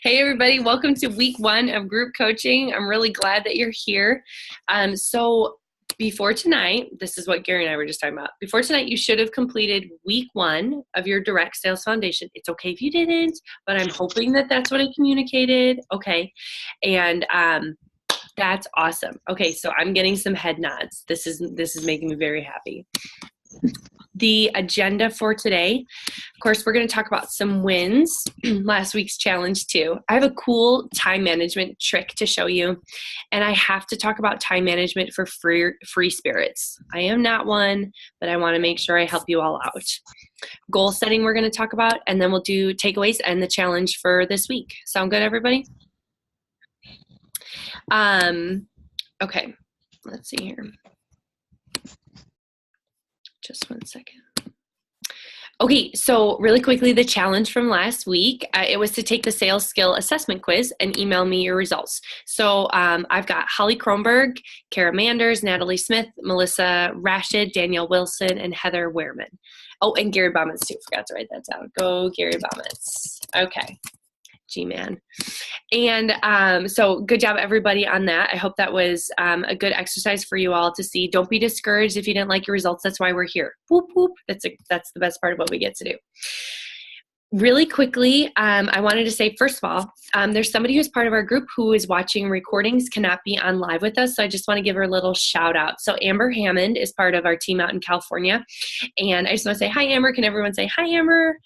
Hey everybody, welcome to week 1 of group coaching. I'm really glad that you're here. So before tonight, this is what Gary and I were just talking about. Before tonight, you should have completed week 1 of your direct sales foundation. It's okay if you didn't, but I'm hoping that that's what I communicated. Okay. And that's awesome. Okay, so I'm getting some head nods. This is making me very happy. The agenda for today, of course, we're going to talk about some wins, last week's challenge too. I have a cool time management trick to show you, and I have to talk about time management for free spirits. I am not one, but I want to make sure I help you all out. Goal setting we're going to talk about, and then we'll do takeaways and the challenge for this week. Sound good, everybody? Okay, let's see here. Just one second. Okay, so really quickly, the challenge from last week, it was to take the sales skill assessment quiz and email me your results. So I've got Holly Kronberg, Kara Manders, Natalie Smith, Melissa Rashid, Danielle Wilson, and Heather Wehrman. Oh, and Gary Baumitz too. Forgot to write that down. Go Gary Baumitz. Okay. G-Man. And so good job, everybody, on that. I hope that was a good exercise for you all to see. Don't be discouraged if you didn't like your results. That's why we're here. Whoop, whoop. That's the best part of what we get to do. Really quickly, I wanted to say, first of all, there's somebody who's part of our group who is watching recordings, cannot be on live with us, so I just want to give her a little shout out. So Amber Hammond is part of our team out in California, and I just want to say, hi, Amber. Can everyone say, hi, Amber?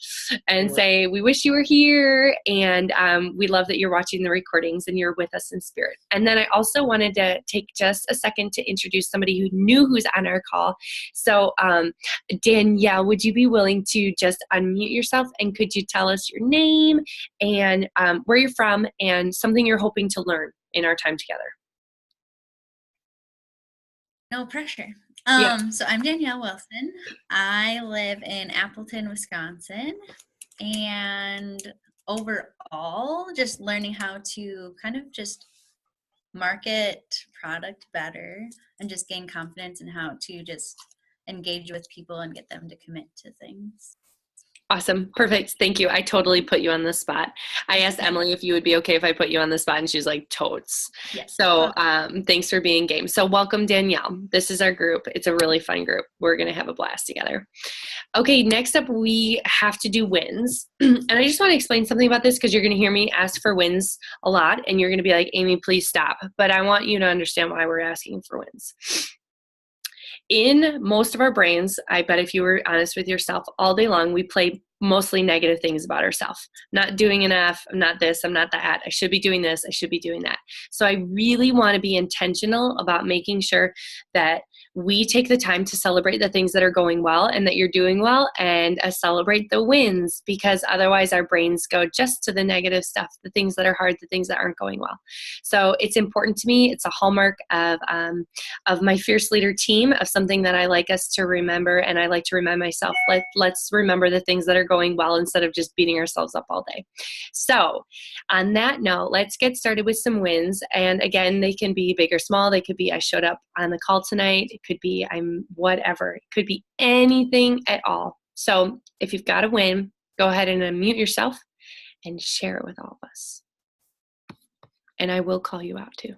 And say, we wish you were here, and we love that you're watching the recordings and you're with us in spirit. And then I also wanted to take just a second to introduce somebody who's on our call. So Danielle, would you be willing to just unmute yourself, and could you tell us your name and where you're from and something you're hoping to learn in our time together? No pressure. Yeah. So I'm Danielle Wilson. I live in Appleton, Wisconsin, and overall, just learning how to kind of just market product better and just gain confidence in how to just engage with people and get them to commit to things. Awesome. Perfect. Thank you. I totally put you on the spot. I asked Emily if you would be okay if I put you on the spot, and she was like, totes. Yes. So thanks for being game. So welcome, Danielle. This is our group. It's a really fun group. We're going to have a blast together. Okay, next up, we have to do wins. And I just want to explain something about this because you're going to hear me ask for wins a lot, and you're going to be like, Amy, please stop. But I want you to understand why we're asking for wins. In most of our brains, I bet if you were honest with yourself all day long, we play mostly negative things about ourselves. Not doing enough, I'm not this, I'm not that, I should be doing this, I should be doing that. So I really want to be intentional about making sure that we take the time to celebrate the things that are going well and that you're doing well, and celebrate the wins, because otherwise our brains go just to the negative stuff, the things that are hard, the things that aren't going well. So it's important to me. It's a hallmark of my Fierce Leader team, of something that I like us to remember, and I like to remind myself, let's remember the things that are going well instead of just beating ourselves up all day. So on that note, let's get started with some wins. And again, they can be big or small. They could be, I showed up on the call tonight. It could be, I'm whatever. It could be anything at all. So if you've got a win, go ahead and unmute yourself and share it with all of us. And I will call you out too.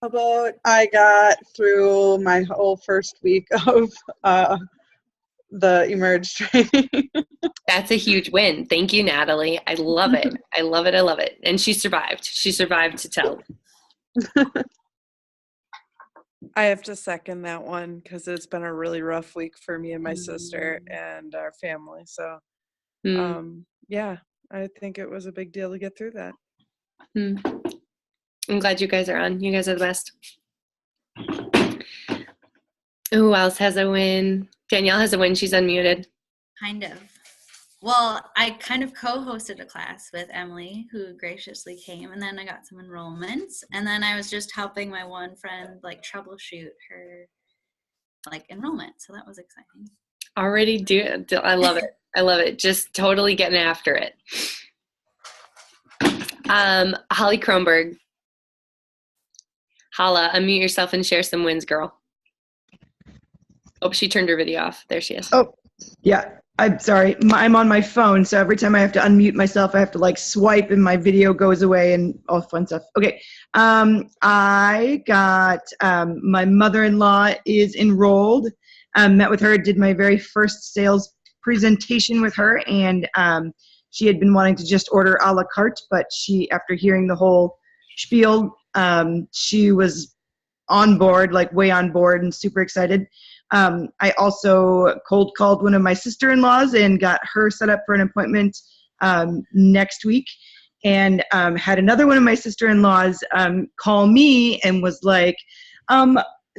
How about I got through my whole first week of the Emerge training. That's a huge win. Thank you, Natalie. I love it. I love it. I love it. And she survived. She survived to tell. I have to second that one because it's been a really rough week for me and my sister and our family. So, yeah, I think it was a big deal to get through that. I'm glad you guys are on. You guys are the best. Who else has a win? Danielle has a win. She's unmuted. Kind of. Well, I kind of co-hosted a class with Emily, who graciously came, and then I got some enrollments, and then I was just helping my one friend like troubleshoot her like enrollment, so that was exciting. Already do. I love it. I love it. Just totally getting after it. Holly Kronberg. Hala, unmute yourself and share some wins, girl. Oh, she turned her video off. There she is. Oh, yeah. I'm sorry. I'm on my phone, so every time I have to unmute myself, I have to like swipe and my video goes away and all fun stuff. Okay. I got, my mother-in-law is enrolled. Met with her, did my very first sales presentation with her, and she had been wanting to just order a la carte, but she, after hearing the whole spiel, she was on board, like way on board and super excited. I also cold called one of my sister-in-laws and got her set up for an appointment next week, and had another one of my sister-in-laws call me and was like,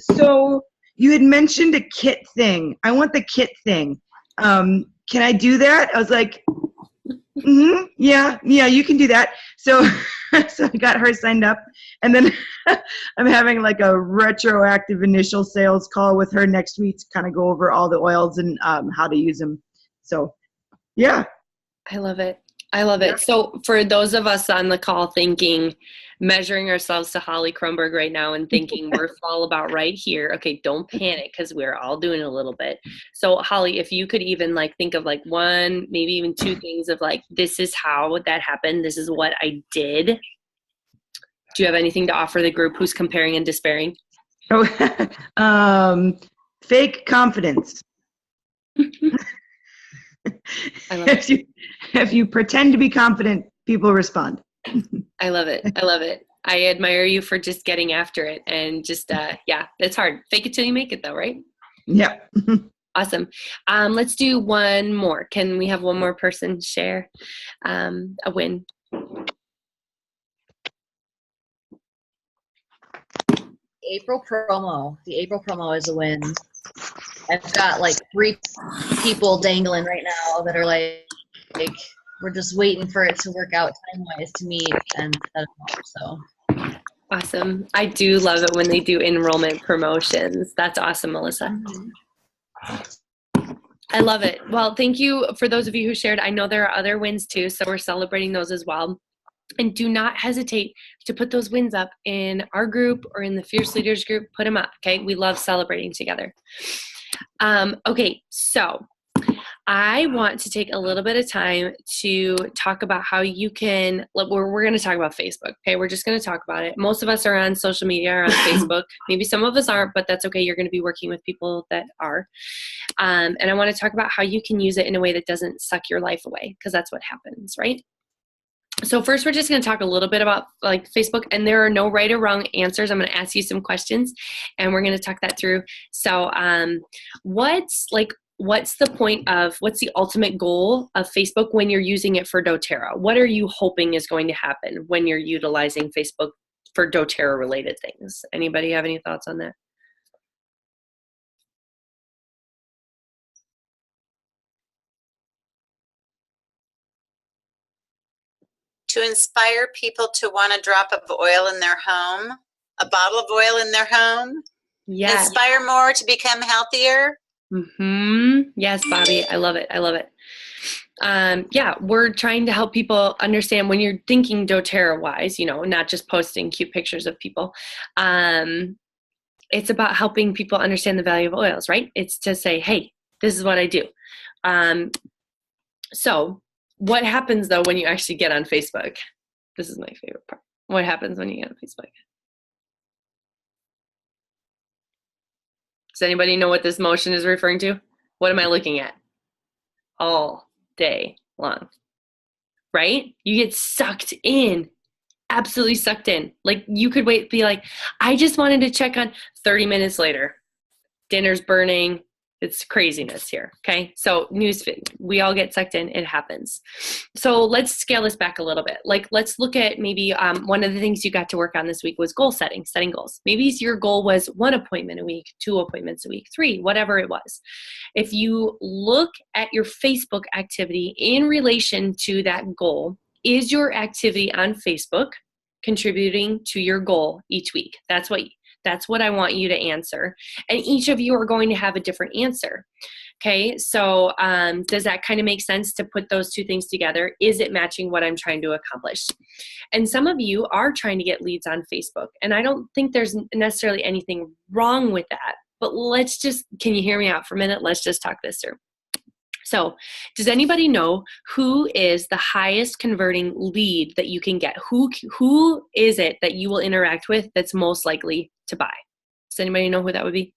so you had mentioned a kit thing. I want the kit thing. Can I do that? I was like, yeah, you can do that. So, so I got her signed up, and then I'm having like a retroactive initial sales call with her next week to kind of go over all the oils and how to use them. So, yeah. I love it. I love it. So for those of us on the call measuring ourselves to Holly Kronberg right now and thinking we're all about right here. Okay, don't panic because we're all doing a little bit. So Holly, if you could even like think of like one, maybe even two things of like, this is how that happened. This is what I did. Do you have anything to offer the group who's comparing and despairing? Oh, fake confidence. I love it. If you pretend to be confident, people respond. I love it. I love it. I admire you for just getting after it and just, yeah, it's hard. Fake it till you make it though, right? Yeah. Awesome. Let's do one more. Can we have one more person share a win? April promo. The April promo is a win. I've got like 3 people dangling right now that are like we're just waiting for it to work out time-wise to meet and set them up. So Awesome. I do love it when they do enrollment promotions. That's awesome, Melissa. I love it. Well, thank you for those of you who shared. I know there are other wins too, so we're celebrating those as well. And do not hesitate to put those wins up in our group or in the Fierce Leaders group. Put them up, okay? We love celebrating together. Okay, so I want to take a little bit of time to talk about how you can, we're going to talk about Facebook, okay? We're just going to talk about it. Most of us are on social media or on Facebook. Maybe some of us aren't, but that's okay. You're going to be working with people that are. And I want to talk about how you can use it in a way that doesn't suck your life away, because that's what happens, right? So first, we're just going to talk a little bit about like Facebook, and there are no right or wrong answers. I'm going to ask you some questions, and we're going to talk that through. So what's the point of, what's the ultimate goal of Facebook when you're using it for doTERRA? What are you hoping is going to happen when you're utilizing Facebook for doTERRA related things? Anybody have any thoughts on that? To inspire people to want a drop of oil in their home, a bottle of oil in their home. Yeah. Inspire more to become healthier. Yes, Bobby. I love it. I love it. Yeah, we're trying to help people understand when you're thinking doTERRA wise, not just posting cute pictures of people. It's about helping people understand the value of oils, right? It's to say, hey, this is what I do. So what happens though when you actually get on Facebook? This is my favorite part. What happens when you get on Facebook? Does anybody know what this motion is referring to? What am I looking at? All day long, right? You get sucked in, absolutely sucked in. Like you could be like, I just wanted to check on 30 minutes later. Dinner's burning. It's craziness here, okay? So newsfeed, we all get sucked in, it happens. So let's scale this back a little bit. Like let's look at maybe one of the things you got to work on this week was goal setting goals. Maybe your goal was 1 appointment a week, 2 appointments a week, 3, whatever it was. If you look at your Facebook activity in relation to that goal, is your activity on Facebook contributing to your goal each week? That's what I want you to answer. And each of you are going to have a different answer. Okay, so does that kind of make sense to put those two things together? Is it matching what I'm trying to accomplish? And some of you are trying to get leads on Facebook. And I don't think there's necessarily anything wrong with that. but can you hear me out for a minute? Let's just talk this through. So does anybody know who is the highest converting lead that you can get? Who is it that you will interact with that's most likely to buy? Does anybody know who that would be?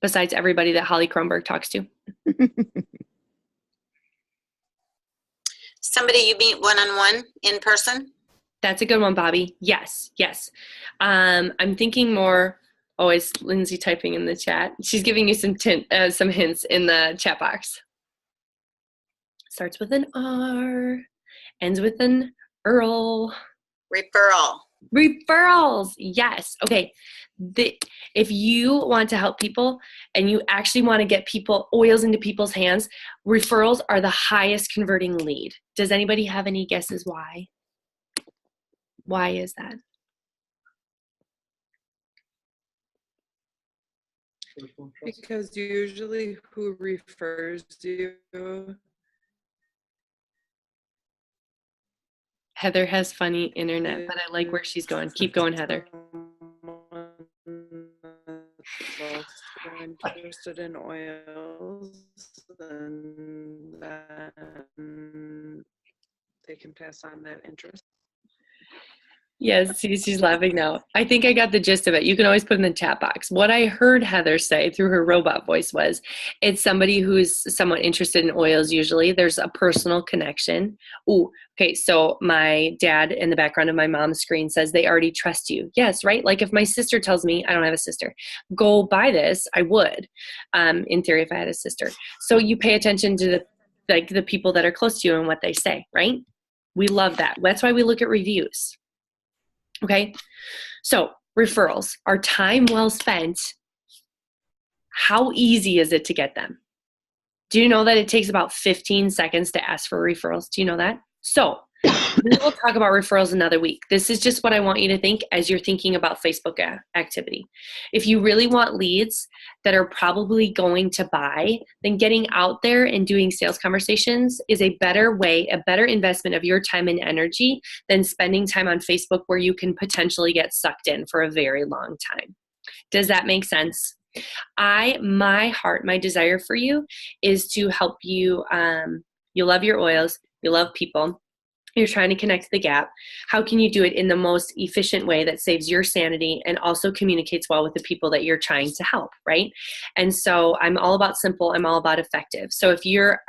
Besides everybody that Holly Kronberg talks to. Somebody you meet one-on-one in person? That's a good one, Bobby. Yes. I'm thinking more. Oh, is Lindsay typing in the chat? She's giving you some hints in the chat box. Starts with an R, ends with an Earl. Referrals. Yes. Okay. If you want to help people and you actually want to get oils into people's hands, referrals are the highest converting lead. Does anybody have any guesses why? Why is that? Because usually who refers you? Heather has funny internet, but I like where she's going. Keep going, Heather. Interested in oils, and then they can pass on that interest. Yes, she's laughing now. I think I got the gist of it. You can always put in the chat box. What I heard Heather say through her robot voice was, it's somebody who's somewhat interested in oils usually. There's a personal connection. Ooh, okay, so my dad in the background of my mom's screen says they already trust you. Yes, right? Like if my sister tells me, I don't have a sister, go buy this, I would, in theory, if I had a sister. So you pay attention to the people that are close to you and what they say, right? We love that. That's why we look at reviews. Okay, so referrals are time well spent. How easy is it to get them? Do you know that it takes about 15 seconds to ask for referrals? Do you know that? So we will talk about referrals another week. This is just what I want you to think as you're thinking about Facebook activity. If you really want leads that are probably going to buy, then getting out there and doing sales conversations is a better way, a better investment of your time and energy than spending time on Facebook where you can potentially get sucked in for a very long time. Does that make sense? My desire for you is to help you. You love your oils, you love people. You're trying to connect the gap. How can you do it in the most efficient way that saves your sanity and also communicates well with the people that you're trying to help, right? And so I'm all about simple. I'm all about effective. So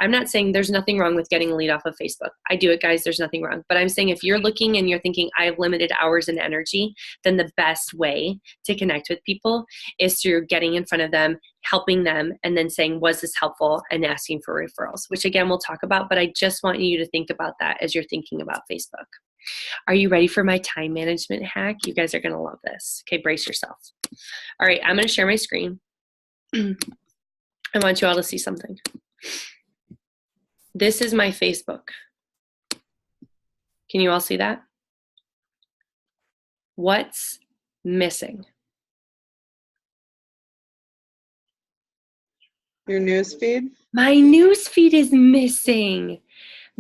I'm not saying there's nothing wrong with getting a lead off of Facebook. I do it, guys. There's nothing wrong. But I'm saying if you're looking and you're thinking, I have limited hours and energy, then the best way to connect with people is through getting in front of them, helping them, and then saying, was this helpful, and asking for referrals, which again, we'll talk about, but I just want you to think about that as you're thinking about Facebook. Are you ready for my time management hack? You guys are going to love this. Okay, brace yourselves. All right, I'm going to share my screen. I want you all to see something. This is my Facebook. Can you all see that? What's missing? Your news feed? My news feed is missing.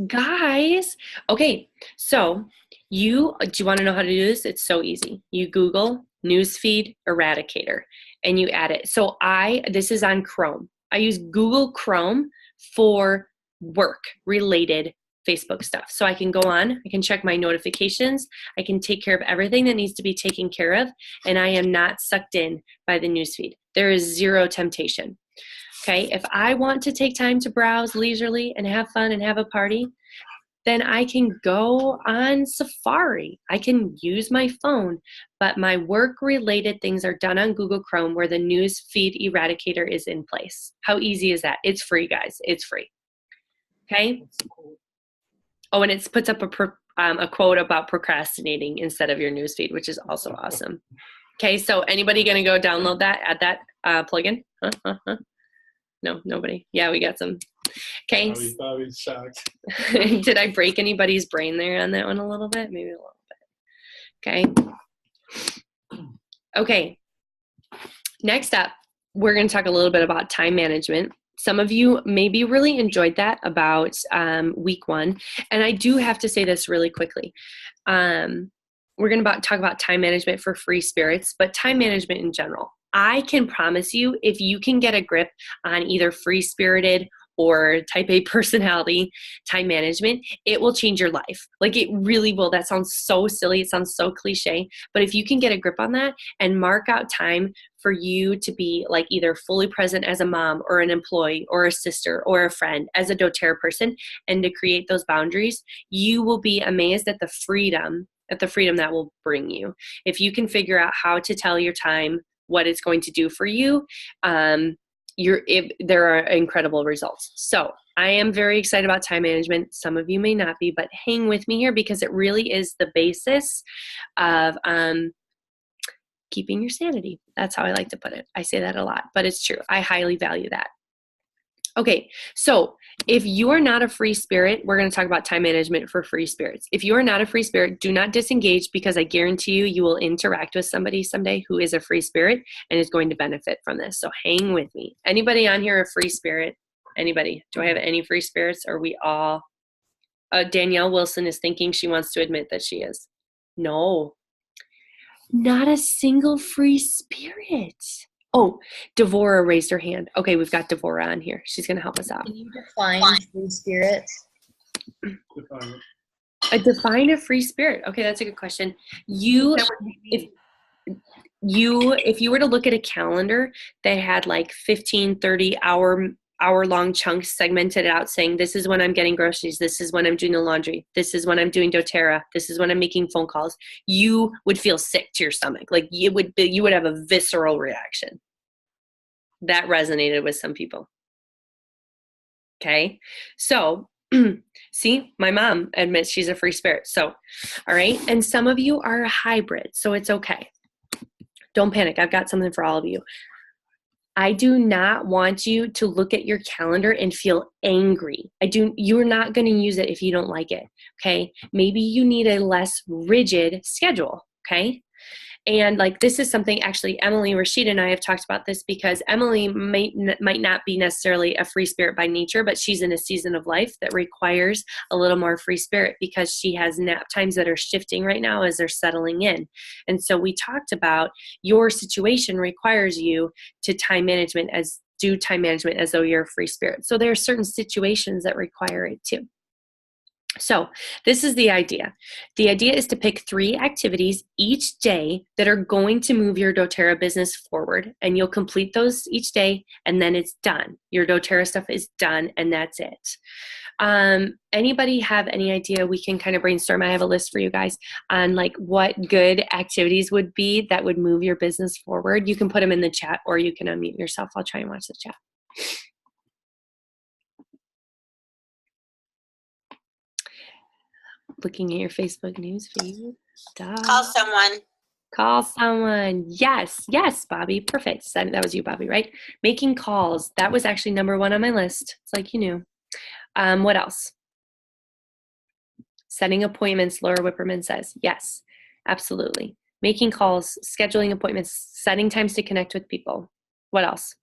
Guys, okay, so do you want to know how to do this? It's so easy. You Google newsfeed eradicator and you add it. So this is on Chrome. I use Google Chrome for work related Facebook stuff. So I can go on, I can check my notifications, I can take care of everything that needs to be taken care of, and I am not sucked in by the newsfeed. There is zero temptation. Okay, if I want to take time to browse leisurely and have fun and have a party, then I can go on Safari. I can use my phone, but my work-related things are done on Google Chrome where the news feed eradicator is in place. How easy is that? It's free, guys. It's free. Okay? Oh, and it puts up a quote about procrastinating instead of your news feed, which is also awesome. Okay, so anybody going to go download that, add that plugin? No, nobody. Yeah, we got some. Okay. Bobby's shocked. Did I break anybody's brain there on that one a little bit? Maybe a little bit. Okay. Okay. Next up, we're going to talk a little bit about time management. Some of you maybe really enjoyed that about week 1. And I do have to say this really quickly. we're going to talk about time management for free spirits, but time management in general. I can promise you, if you can get a grip on either free spirited or type A personality time management, it will change your life. Like, it really will. That sounds so silly. It sounds so cliche, but if you can get a grip on that and mark out time for you to be like either fully present as a mom or an employee or a sister or a friend as a doTERRA person, and to create those boundaries, you will be amazed at the freedom that will bring you. If you can figure out how to tell your time what it's going to do for you, there are incredible results. So I am very excited about time management. Some of you may not be, but hang with me here, because it really is the basis of keeping your sanity. That's how I like to put it. I say that a lot, but it's true. I highly value that. Okay, so if you are not a free spirit, we're going to talk about time management for free spirits. If you are not a free spirit, do not disengage, because I guarantee you will interact with somebody someday who is a free spirit and is going to benefit from this. So hang with me. Anybody on here a free spirit? Anybody? Do I have any free spirits? Are we all? Danielle Wilson is thinking she wants to admit that she is. No, not a single free spirit. Oh, Devora raised her hand. Okay, we've got Devora on here. She's going to help us out. Can you define free spirits? Define a free spirit. Okay, that's a good question. If you were to look at a calendar that had like 15, 30 hour-long chunks segmented out, saying this is when I'm getting groceries, this is when I'm doing the laundry, this is when I'm doing doTERRA, this is when I'm making phone calls, you would feel sick to your stomach. Like, you would have a visceral reaction. That resonated with some people. Okay, so see, my mom admits she's a free spirit. So, all right, and some of you are a hybrid, so it's okay. Don't panic. I've got something for all of you. I do not want you to look at your calendar and feel angry. You're not going to use it if you don't like it, okay? Maybe you need a less rigid schedule, okay? And like, this is something actually Emily Rashid and I have talked about this, because Emily might not be necessarily a free spirit by nature, but she's in a season of life that requires a little more free spirit, because she has nap times that are shifting right now as they're settling in. And so we talked about your situation requires you to do time management as though you're a free spirit. So there are certain situations that require it too. So this is the idea. The idea is to pick 3 activities each day that are going to move your doTERRA business forward, and you'll complete those each day, and then it's done. Your doTERRA stuff is done, and that's it. Anybody have any idea? We can kind of brainstorm. I have a list for you guys on like what good activities would be that would move your business forward. You can put them in the chat, or you can unmute yourself. I'll try and watch the chat. Looking at your Facebook news feed. Call someone. Yes, Bobby. Perfect. That was you, Bobby, right? Making calls. That was actually number 1 on my list. It's like you knew. What else? Setting appointments, Laura Whipperman says. Yes, absolutely. Making calls, scheduling appointments, setting times to connect with people. What else?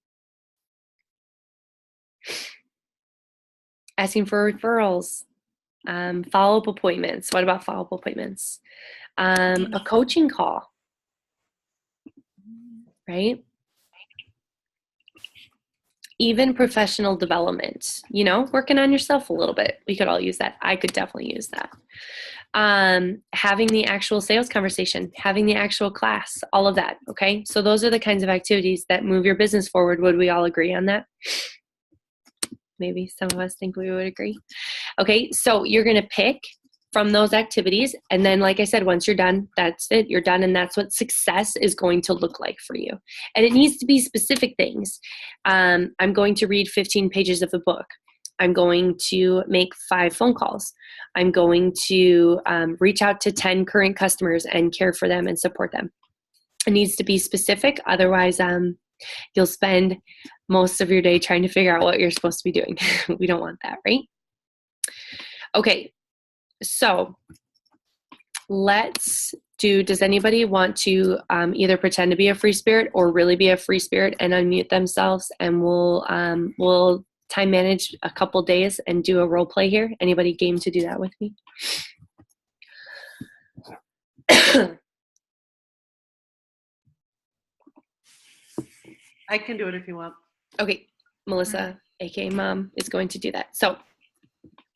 Asking for referrals. Follow-up appointments. What about follow-up appointments? A coaching call, right? Even professional development, working on yourself a little bit. We could all use that. I could definitely use that. Having the actual sales conversation, having the actual class, all of that, okay? So those are the kinds of activities that move your business forward. Would we all agree on that? Maybe some of us think we would agree. Okay, so you're going to pick from those activities, and then like I said, once you're done, that's it. You're done, and that's what success is going to look like for you. And it needs to be specific things. I'm going to read 15 pages of a book. I'm going to make 5 phone calls. I'm going to reach out to 10 current customers and care for them and support them. It needs to be specific. Otherwise, you'll spend most of your day trying to figure out what you're supposed to be doing. We don't want that, right? Okay, so does anybody want to either pretend to be a free spirit or really be a free spirit and unmute themselves, and we'll time manage a couple days and do a role play here? Anybody game to do that with me? I can do it if you want. Okay, Melissa, aka Mom, is going to do that. So,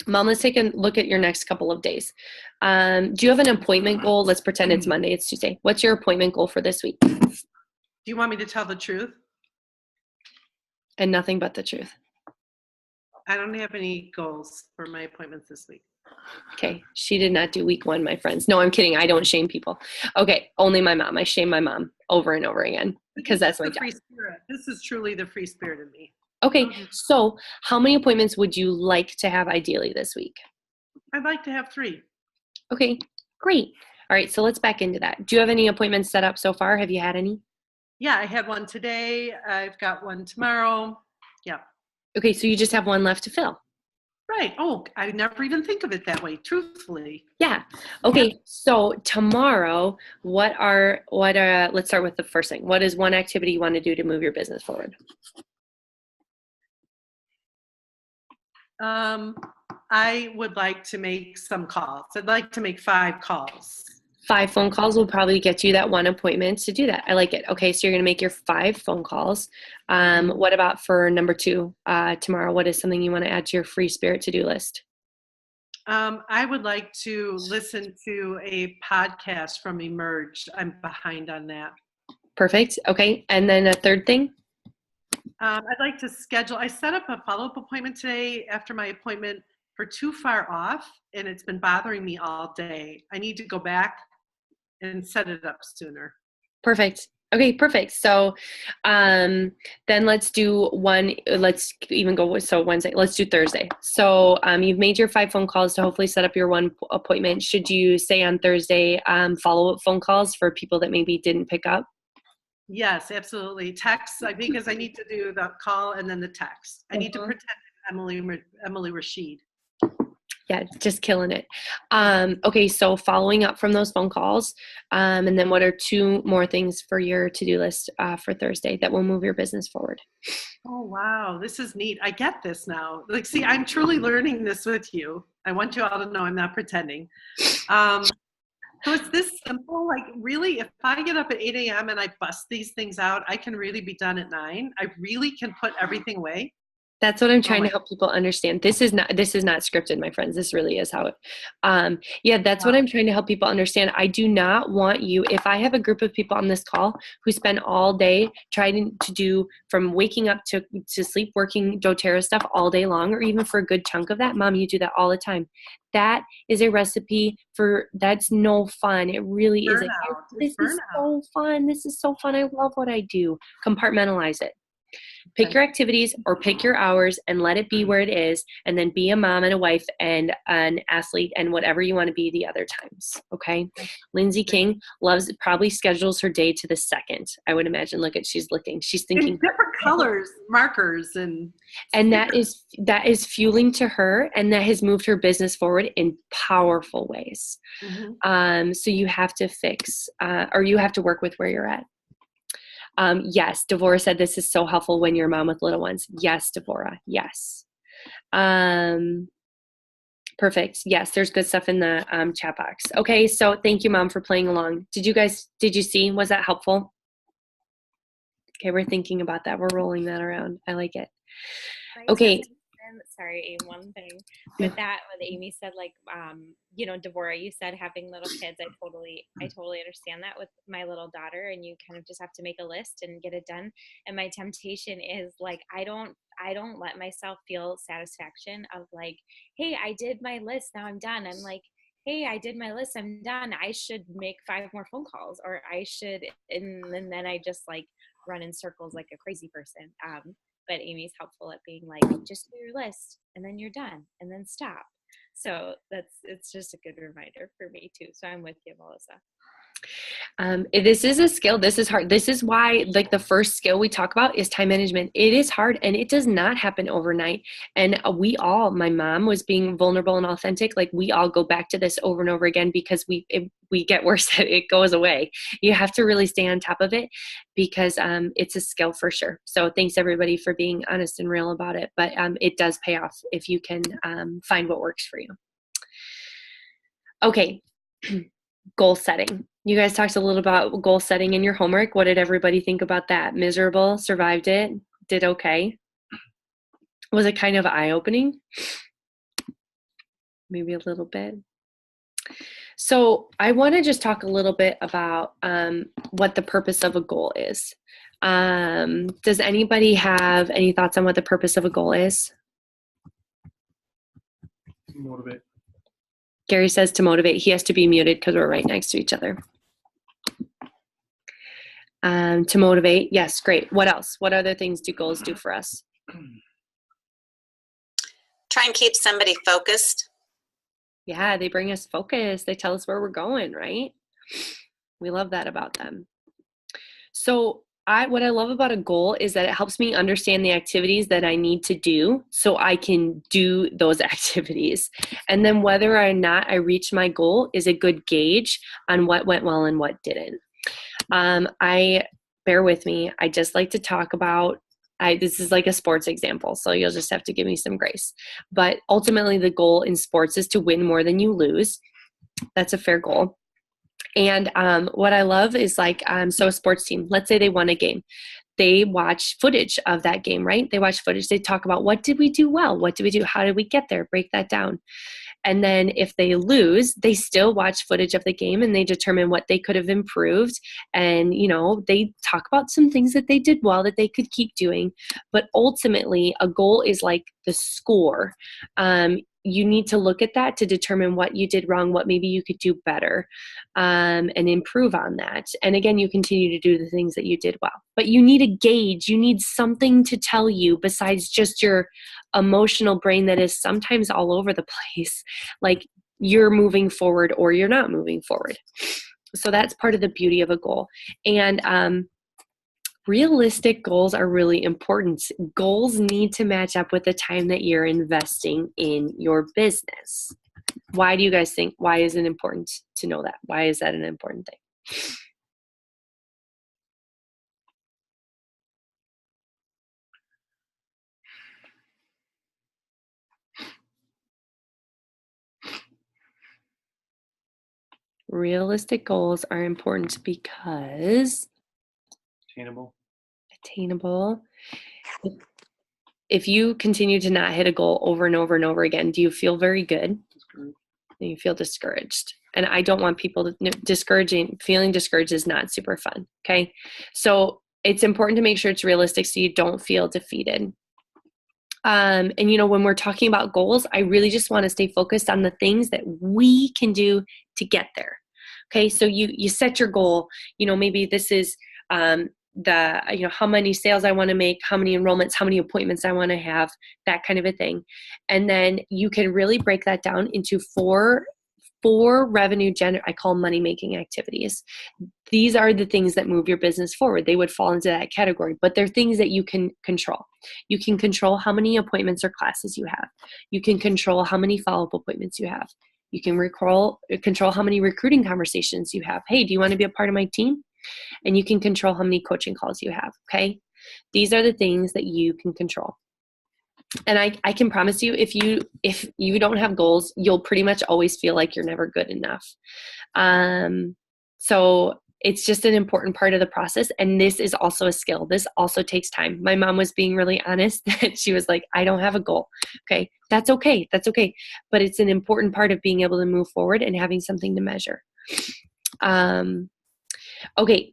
Mom, let's take a look at your next couple of days. Do you have an appointment goal? Let's pretend it's Monday, it's Tuesday. What's your appointment goal for this week? Do you want me to tell the truth? And nothing but the truth. I don't have any goals for my appointments this week. Okay, she did not do week 1, my friends. No, I'm kidding. I don't shame people. Okay, only my mom. I shame my mom over and over again because that's my job. Free spirit. This is truly the free spirit in me. Okay, so how many appointments would you like to have ideally this week? I'd like to have 3. Okay, great. All right, so let's back into that. Do you have any appointments set up so far? Have you had any? Yeah, I had one today. I've got one tomorrow. Yeah. Okay, so you just have one left to fill. Right. Oh, I never even think of it that way, truthfully. Yeah. Okay, so tomorrow, let's start with the first thing. What is one activity you want to do to move your business forward? I would like to make some calls. I'd like to make 5 calls. 5 phone calls will probably get you that one appointment to do that. I like it. Okay, so you're going to make your 5 phone calls. What about for number 2 tomorrow? What is something you want to add to your free spirit to-do list? I would like to listen to a podcast from Emerge. I'm behind on that. Perfect. Okay, and then a third thing? I'd like to schedule. I set up a follow-up appointment today after my appointment for Too Far Off, and it's been bothering me all day. I need to go back and set it up sooner. Perfect. Okay, perfect. So then let's do one, let's even go with, so Wednesday, let's do Thursday. So you've made your 5 phone calls to hopefully set up your one appointment. Should you say on Thursday, follow-up phone calls for people that maybe didn't pick up? Yes, absolutely. Text, because I need to do the call and then the text. I need to protect Emily Rashid. Yeah, just killing it. Okay, so following up from those phone calls, and then what are 2 more things for your to-do list for Thursday that will move your business forward? Oh, wow. This is neat. I get this now. Like, see, I'm truly learning this with you. I want you all to know I'm not pretending. So it's this simple, like really, if I get up at 8 a.m. and I bust these things out, I can really be done at 9. I really can put everything away. That's what I'm trying to help people understand. This is not scripted, my friends. This really is how it, that's what I'm trying to help people understand. I do not want you, if I have a group of people on this call who spend all day trying to do from waking up to sleep, working doTERRA stuff all day long, or even for a good chunk of that, Mom, you do that all the time. That is a recipe that's no fun. It really isn't. This is so fun. This is so fun. I love what I do. Compartmentalize it. Pick your activities or pick your hours and let it be where it is, and then be a mom and a wife and an athlete and whatever you want to be the other times. Okay. Lindsay King probably schedules her day to the second. I would imagine. Look at, she's looking. She's thinking in different colors, markers, and that is fueling to her, and that has moved her business forward in powerful ways. Mm-hmm. So you have to fix, or you have to work with where you're at. Yes, Devora said this is so helpful when you're a mom with little ones. Yes, Devora. Yes. Perfect. Yes, there's good stuff in the chat box. Okay, so thank you, Mom, for playing along. Did you see? Was that helpful? Okay, we're thinking about that. We're rolling that around. I like it. Okay. Sorry, one thing with that, what Amy said, like, Devora, you said having little kids, I totally understand that with my little daughter, and you kind of just have to make a list and get it done. And my temptation is like, I don't let myself feel satisfaction of like, hey, I did my list, now I'm done. I'm like, hey, I did my list, I'm done. I should make 5 more phone calls, or I should, and then I just like run in circles like a crazy person. But Amy's helpful at being like, just do your list and then you're done and then stop. So it's just a good reminder for me too. So I'm with you, Melissa. This is a skill. This is hard. This is why, like, the first skill we talk about is time management. It is hard, and it does not happen overnight. And my mom was being vulnerable and authentic. Like, we all go back to this over and over again because we get worse. It goes away. You have to really stay on top of it because it's a skill for sure. So thanks everybody for being honest and real about it. But it does pay off if you can find what works for you. Okay. Goal setting. You guys talked a little about goal setting in your homework. What did everybody think about that? Miserable? Survived it? Did okay? Was it kind of eye-opening? Maybe a little bit. So I want to just talk a little bit about what the purpose of a goal is. Does anybody have any thoughts on what the purpose of a goal is? Motivate. Gary says to motivate. He has to be muted because we're right next to each other. To motivate. Yes, great. What else? What other things do goals do for us? Try and keep somebody focused. Yeah, they bring us focus. They tell us where we're going, right? We love that about them. So what I love about a goal is that it helps me understand the activities that I need to do so I can do those activities. And then whether or not I reach my goal is a good gauge on what went well and what didn't. Bear with me. I just like to talk about, this is like a sports example, so you'll just have to give me some grace. But ultimately the goal in sports is to win more than you lose. That's a fair goal. And what I love is so a sports team, let's say they won a game. They watch footage of that game, right? They watch footage. They talk about what did we do well? What did we do? How did we get there? Break that down. And then if they lose, they still watch footage of the game and they determine what they could have improved. And, they talk about some things that they did well that they could keep doing. But ultimately, a goal is like the score. You need to look at that to determine what you did wrong, what maybe you could do better, and improve on that. And again, you continue to do the things that you did well. But you need a gauge. You need something to tell you besides just your emotional brain that is sometimes all over the place, like you're moving forward or you're not moving forward. So that's part of the beauty of a goal. And realistic goals are really important. Goals need to match up with the time that you're investing in your business. Why do you guys think, why is it important to know that? Why is that an important thing? Realistic goals are important because attainable. If you continue to not hit a goal over and over and over again, do you feel very good? You feel discouraged. And I don't want people to feeling discouraged is not super fun. Okay. So it's important to make sure it's realistic so you don't feel defeated. And when we're talking about goals, I really just want to stay focused on the things that we can do to get there. Okay. So you set your goal, maybe this is, how many sales I want to make, how many enrollments, how many appointments I want to have, that kind of a thing. And then you can really break that down into four revenue I call money making activities. These are the things that move your business forward. They would fall into that category, but they're things that you can control. You can control how many appointments or classes you have. You can control how many follow-up appointments you have. You can control how many recruiting conversations you have. Hey, do you want to be a part of my team? And you can control how many coaching calls you have. Okay. These are the things that you can control. And I can promise you, if you don't have goals, you'll pretty much always feel like you're never good enough. So it's just an important part of the process. And this is also a skill. This also takes time. My mom was being really honest that she was like, I don't have a goal. Okay. That's okay. That's okay. But it's an important part of being able to move forward and having something to measure. Okay.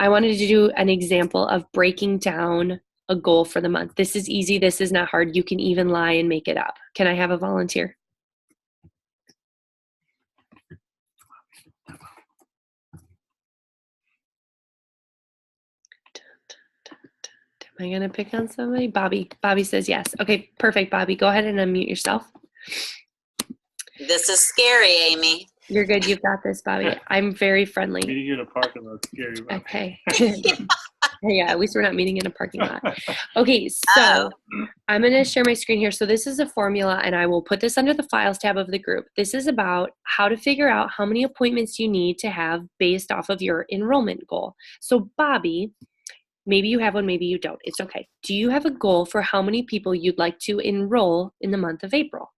I wanted to do an example of breaking down a goal for the month. This is easy. This is not hard. You can even lie and make it up. Can I have a volunteer? Am I going to pick on somebody? Bobby. Bobby says yes. Okay, perfect, Bobby. Go ahead and unmute yourself. This is scary, Amy. You're good. You've got this, Bobby. I'm very friendly. Meeting in a parking lot, scary. Okay. Yeah, at least we're not meeting in a parking lot. Okay, so I'm going to share my screen here. So this is a formula, and I will put this under the files tab of the group. This is about how to figure out how many appointments you need to have based off of your enrollment goal. So Bobby, maybe you have one, maybe you don't. It's okay. Do you have a goal for how many people you'd like to enroll in the month of April?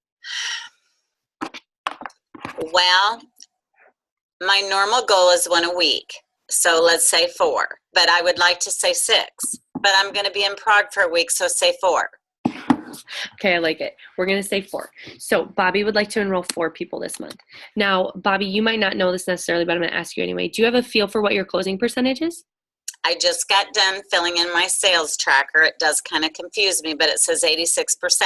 Well, My normal goal is 1 a week. So let's say 4, but I would like to say 6, but I'm going to be in Prague for a week. So say 4. Okay, I like it. We're going to say 4. So Bobby would like to enroll 4 people this month. Now, Bobby, you might not know this necessarily, but I'm going to ask you anyway. Do you have a feel for what your closing percentage is? I just got done filling in my sales tracker. It does kind of confuse me, but it says 86%.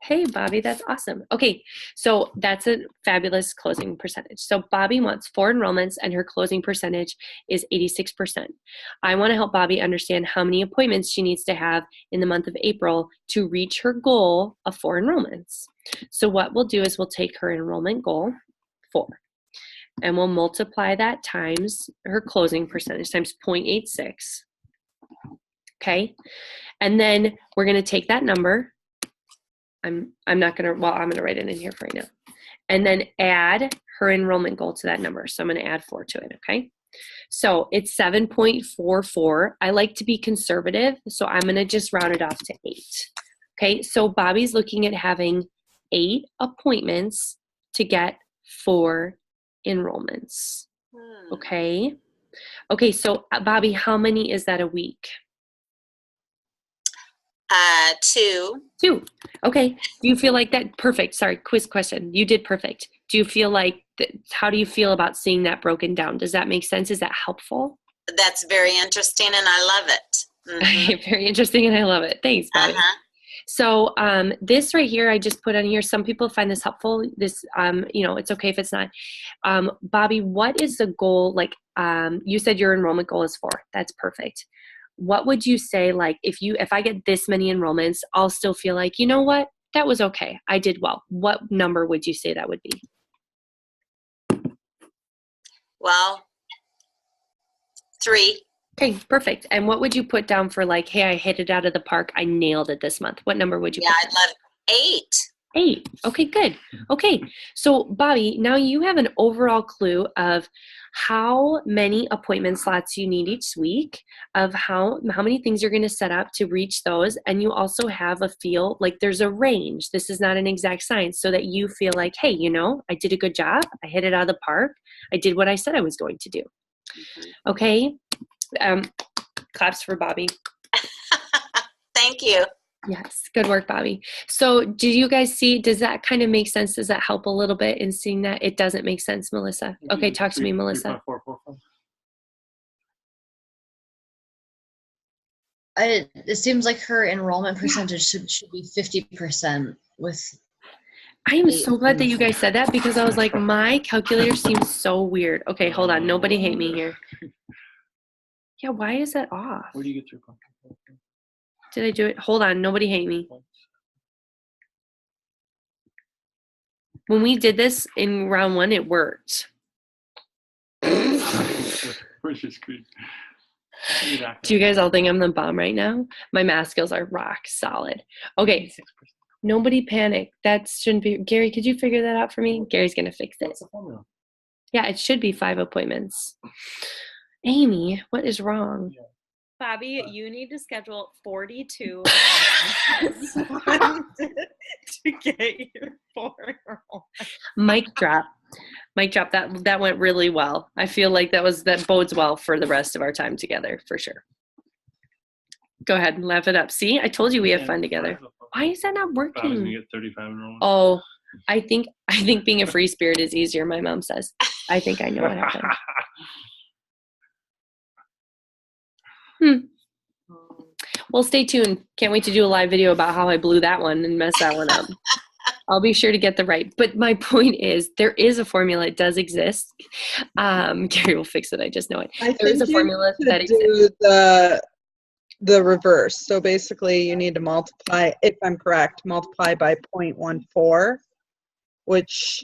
Hey, Bobby, that's awesome. Okay, so that's a fabulous closing percentage. So Bobby wants 4 enrollments and her closing percentage is 86%. I want to help Bobby understand how many appointments she needs to have in the month of April to reach her goal of 4 enrollments. So what we'll do is we'll take her enrollment goal, 4, and we'll multiply that times her closing percentage times 0.86. Okay, and then we're going to take that number. I'm not going to, well, I'm going to write it in here for right now. And then add her enrollment goal to that number. So I'm going to add 4 to it, okay? So it's 7.44. I like to be conservative, so I'm going to just round it off to 8. Okay, so Bobby's looking at having 8 appointments to get 4 enrollments. Okay? Okay, so Bobby, how many is that a week? 2. 2. Okay. Do you feel like that? Perfect. Sorry, quiz question. You did perfect. Do you feel like, how do you feel about seeing that broken down? Does that make sense? Is that helpful? That's very interesting, and I love it. Mm-hmm. Very interesting, and I love it. Thanks, Bobby. So this right here, I just put on here. Some people find this helpful. This, it's okay if it's not. Bobby, what is the goal? Like you said your enrollment goal is 4. That's perfect. What would you say, like, if I get this many enrollments, I'll still feel like, you know what, that was okay. I did well. What number would you say that would be? Well, 3. Okay, perfect. And what would you put down for like, hey, I hit it out of the park. I nailed it this month. What number would you put I'd love 8. 8. Okay, good. Okay, so Bobby, now you have an overall clue of how many appointment slots you need each week, of how many things you're going to set up to reach those, and you also have a feel like there's a range. This is not an exact science, so that you feel like, hey, I did a good job. I hit it out of the park. I did what I said I was going to do. Okay, claps for Bobby. Thank you. Yes, good work, Bobby. So do you guys see, does that kind of make sense? Does that help a little bit in seeing that? It doesn't make sense, Melissa. Okay, talk to me, Melissa. It seems like her enrollment percentage should be 50% with. I am so glad that you guys said that, because I was like, my calculator seems so weird. Okay, hold on. Nobody hate me here. Yeah, why is that off? Where do you get your pumpkin? Did I do it? Hold on. Nobody hate me. When we did this in round 1, it worked. Where's your screen? Do you guys all think I'm the bomb right now? My math skills are rock solid. Okay. Nobody panic. That shouldn't be. Gary, could you figure that out for me? Gary's going to fix it. What's the formula? Yeah, it should be 5 appointments. Amy, what is wrong? Yeah. Bobby, you need to schedule 42 to get your 4 enrollments. Mic drop. Mic drop. That went really well. I feel like that bodes well for the rest of our time together, for sure. Go ahead and laugh it up. See, I told you we have fun together. Why is that not working? I was gonna get 35 enrollments. Oh, I think being a free spirit is easier, my mom says. I think I know what happened. Well, stay tuned. Can't wait to do a live video about how I blew that one and messed that one up. I'll be sure to get the right. But my point is, there is a formula. It does exist. Gary will fix it. I just know it. There is a formula that exists. The reverse. So basically, you need to multiply, if I'm correct, multiply by 0.14, which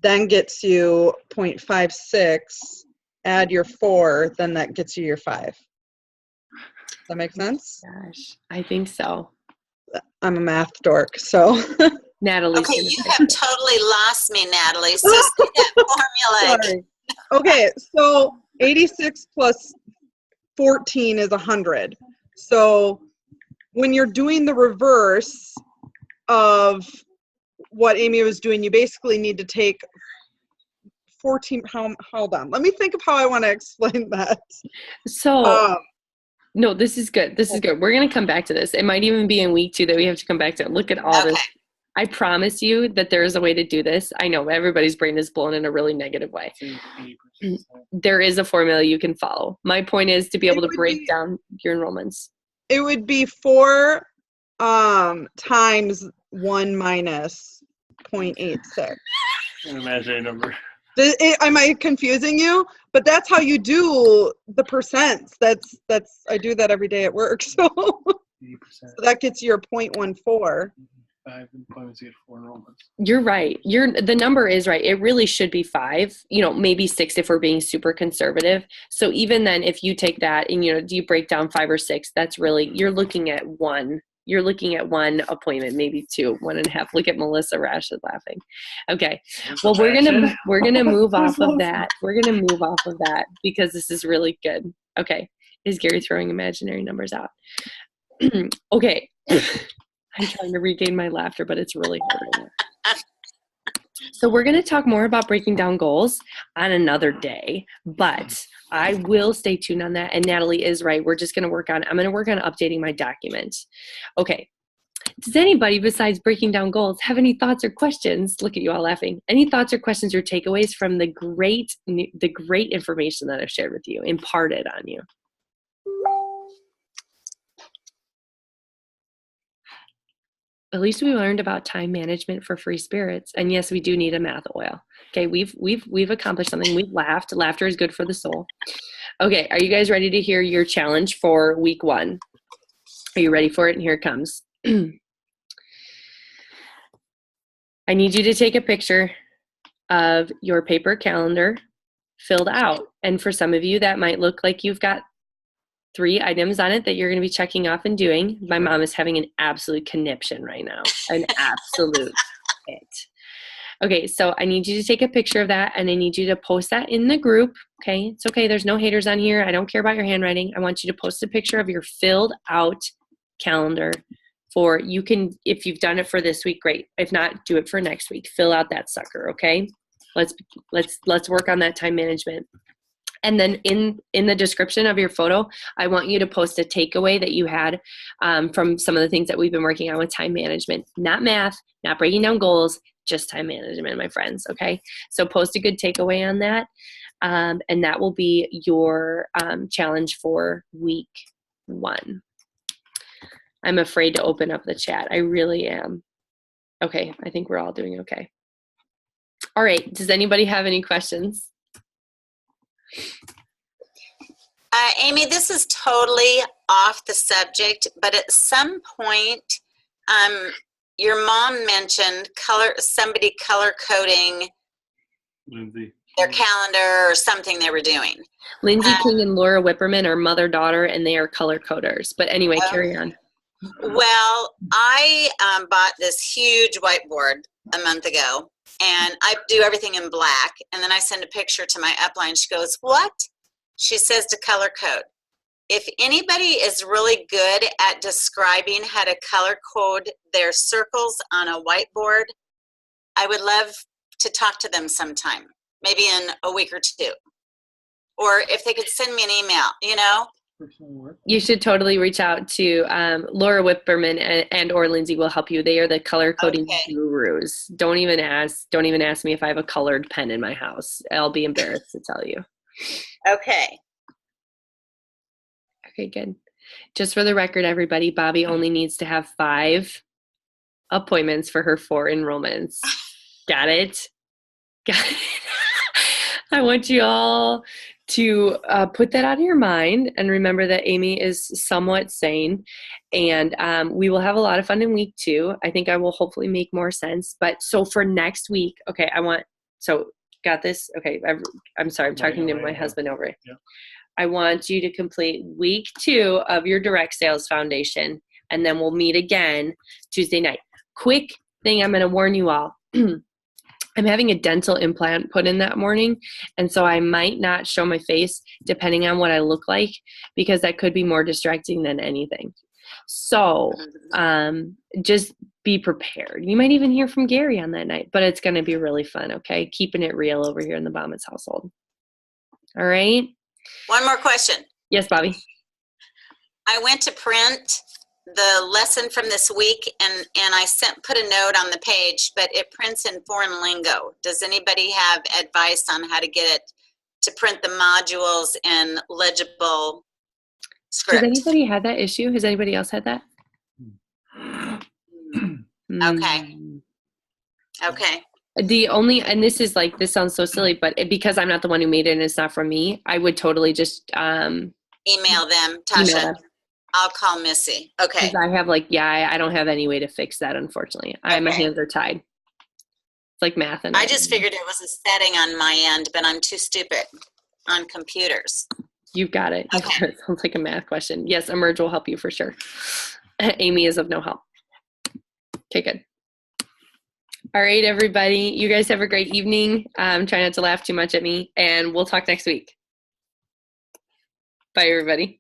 then gets you 0.56. Add your 4, then that gets you your 5. Does that make sense? Gosh, I think so. I'm a math dork, so. Natalie's okay, you have totally lost me, Natalie. So say that formula. Sorry. Okay, so 86 plus 14 is 100. So when you're doing the reverse of what Amy was doing, you basically need to take 14, hold on. Let me think of how I want to explain that. So, no, this is good. This is good. We're going to come back to this. It might even be in week 2 that we have to come back to it. Look at all this. I promise you that there is a way to do this. I know everybody's brain is blown in a really negative way. There is a formula you can follow. My point is to be able to break down your enrollments. It would be 4 times 1 minus 0.86. An imaginary number. Am I confusing you? But that's how you do the percents. That's I do that every day at work. So, so that gets your 0.14. 5 employments, you get 4 enrollments. You're right. The number is right. It really should be 5, maybe 6 if we're being super conservative. So even then, if you take that and, do you break down 5 or 6, that's really, you're looking at 1. You're looking at 1 appointment, maybe 2, 1.5. Look at Melissa Rashid laughing. Okay. Well, we're gonna move off of that. We're gonna move off of that because this is really good. Okay. Is Gary throwing imaginary numbers out? Okay. I'm trying to regain my laughter, but it's really hard right now. So we're going to talk more about breaking down goals on another day, but I will stay tuned on that. And Natalie is right. I'm going to work on updating my document. Okay. Does anybody besides breaking down goals have any thoughts or questions? Look at you all laughing. Any thoughts or questions or takeaways from the great information that I've shared with you, imparted on you? At least we learned about time management for free spirits. And yes, we do need a math oil. Okay, we've accomplished something. We've laughed. Laughter is good for the soul. Okay, are you guys ready to hear your challenge for week 1? Are you ready for it? And here it comes. I need you to take a picture of your paper calendar filled out. And for some of you, that might look like you've got 3 items on it that you're going to be checking off and doing. My mom is having an absolute conniption right now. An absolute hit. Okay, so I need you to take a picture of that, and I need you to post that in the group. Okay, it's okay. There's no haters on here. I don't care about your handwriting. I want you to post a picture of your filled out calendar if you've done it for this week, great. If not, do it for next week. Fill out that sucker, okay? Let's work on that time management. And then in the description of your photo, I want you to post a takeaway that you had from some of the things that we've been working on with time management. Not math, not breaking down goals, just time management, my friends, okay? So post a good takeaway on that, and that will be your challenge for week 1. I'm afraid to open up the chat. I really am. Okay, I think we're all doing okay. All right, does anybody have any questions? Amy, this is totally off the subject, but at some point, your mom mentioned somebody color coding Lindsay. Their calendar or something they were doing. Lindsay King and Laura Whipperman are mother-daughter, and they are color coders. But anyway, carry on. Well, I bought this huge whiteboard a month ago, and I do everything in black. And then I send a picture to my upline. She goes, "What?" She says to color code. If anybody is really good at describing how to color code their circles on a whiteboard, I would love to talk to them sometime, maybe in a week or 2. Or if they could send me an email, You should totally reach out to Laura Whipperman and or Lindsay will help you. They are the color coding gurus. Don't even ask me if I have a colored pen in my house. I'll be embarrassed to tell you. Okay. Okay, good. Just for the record, everybody, Bobby only needs to have 5 appointments for her 4 enrollments. Got it? Got it. I want you all to put that on your mind and remember that Amy is somewhat sane, and we will have a lot of fun in week 2. I think I will hopefully make more sense. But so for next week, okay, got this? Okay, I'm sorry, I'm talking to my husband over it. Yeah. I want you to complete week 2 of your Direct Sales Foundation, and then we'll meet again Tuesday night. Quick thing I'm going to warn you all. I'm having a dental implant put in that morning, and so I might not show my face depending on what I look like, because that could be more distracting than anything. So just be prepared. You might even hear from Gary on that night, but it's going to be really fun, okay? Keeping it real over here in the Baumann's household. All right? One more question. Yes, Bobby? I went to print the lesson from this week, and I put a note on the page, but it prints in foreign lingo. Does anybody have advice on how to get it to print the modules in legible script? Has anybody had that issue? Has anybody else had that? Okay. Okay. The only, and this sounds so silly, but because I'm not the one who made it and it's not from me, I would totally just email them, Tasha. I'll call Missy. Okay. Because I have I don't have any way to fix that, unfortunately. My hands are tied. It's like math. And I just figured it was a setting on my end, but I'm too stupid on computers. You've got it. Okay. It sounds like a math question. Yes, Emerge will help you for sure. Amy is of no help. Okay, good. All right, everybody. You guys have a great evening. Try not to laugh too much at me, and we'll talk next week. Bye, everybody.